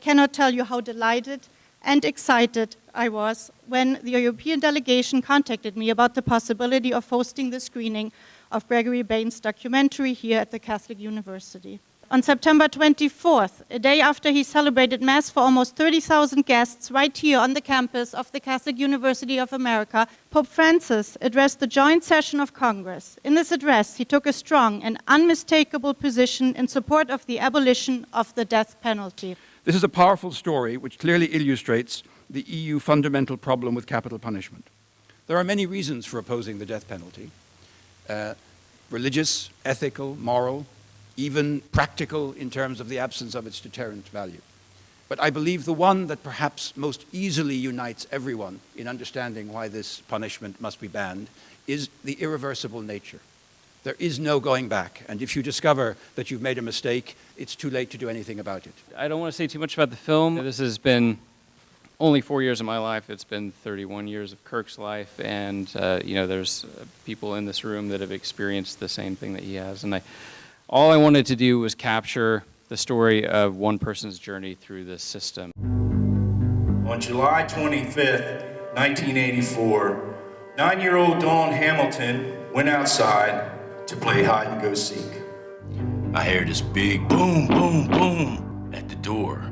cannot tell you how delighted and excited I was when the European delegation contacted me about the possibility of hosting the screening of Gregory Bain's documentary here at the Catholic University. On September 24th, a day after he celebrated Mass for almost 30,000 guests right here on the campus of the Catholic University of America, Pope Francis addressed the joint session of Congress. In this address, he took a strong and unmistakable position in support of the abolition of the death penalty. This is a powerful story which clearly illustrates the EU fundamental problem with capital punishment. There are many reasons for opposing the death penalty. Religious, ethical, moral, even practical in terms of the absence of its deterrent value. But I believe the one that perhaps most easily unites everyone in understanding why this punishment must be banned is the irreversible nature. There is no going back, and if you discover that you've made a mistake, it's too late to do anything about it. I don't want to say too much about the film. This has been only 4 years of my life. It's been 31 years of Kirk's life, and there's people in this room that have experienced the same thing that he has. And all I wanted to do was capture the story of one person's journey through this system. On July 25th, 1984, 9-year-old Dawn Hamilton went outside to play hide and go seek. I heard this big boom, boom, boom at the door.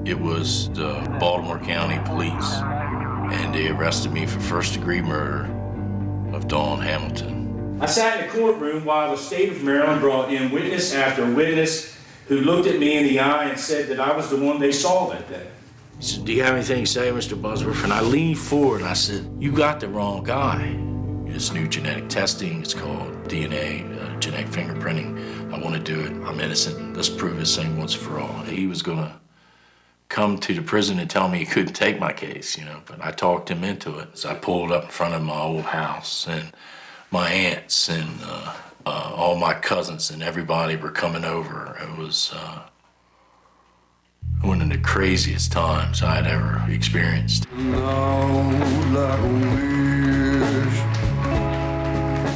It was the Baltimore County Police, and they arrested me for first-degree murder of Dawn Hamilton. I sat in the courtroom while the state of Maryland brought in witness after witness who looked at me in the eye and said that I was the one they saw that day. He said, "Do you have anything to say, Mr. Bloodsworth?" And I leaned forward and I said, "You got the wrong guy. This new genetic testing, it's called DNA, genetic fingerprinting. I want to do it. I'm innocent. Let's prove this thing once for all." He was going to come to the prison and tell me he couldn't take my case, but I talked him into it. So I pulled up in front of my old house, and my aunts and all my cousins and everybody were coming over. It was one of the craziest times I had ever experienced.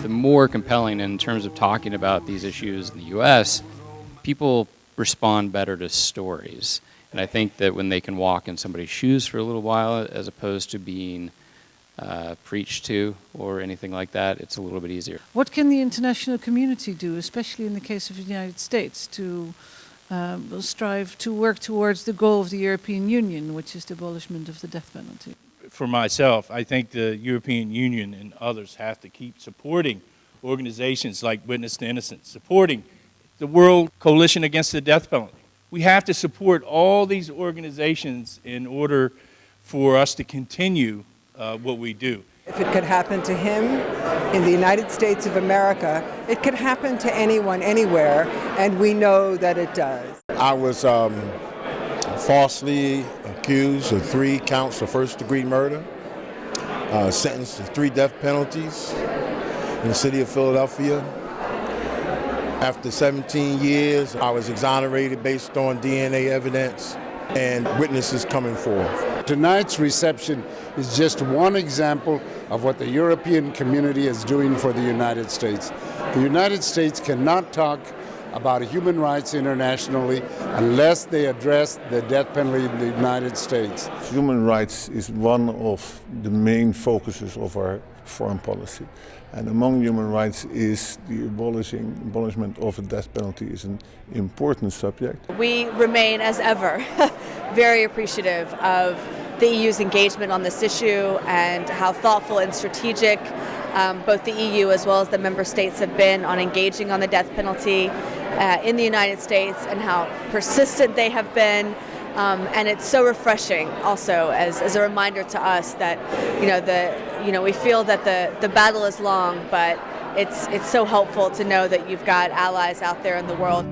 The more compelling in terms of talking about these issues in the U.S., people respond better to stories. And I think that when they can walk in somebody's shoes for a little while, as opposed to being preached to or anything like that, it's a little bit easier. What can the international community do, especially in the case of the United States, to strive to work towards the goal of the European Union, which is the abolishment of the death penalty? For myself, I think the European Union and others have to keep supporting organizations like Witness to Innocence, supporting the World Coalition Against the Death Penalty. We have to support all these organizations in order for us to continue what we do. If it could happen to him in the United States of America, it could happen to anyone, anywhere, and we know that it does. I was falsely accused of 3 counts of first-degree murder, sentenced to 3 death penalties in the city of Philadelphia. After 17 years, I was exonerated based on DNA evidence and witnesses coming forth. Tonight's reception is just one example of what the European community is doing for the United States. The United States cannot talk about human rights internationally unless they address the death penalty in the United States. Human rights is one of the main focuses of our foreign policy. And among human rights is the abolishment of the death penalty is an important subject. We remain, as ever, very appreciative of the EU's engagement on this issue and how thoughtful and strategic both the EU as well as the member states have been on engaging on the death penalty in the United States, and how persistent they have been. And it's so refreshing also as a reminder to us that we feel that the battle is long, but it's so helpful to know that you've got allies out there in the world.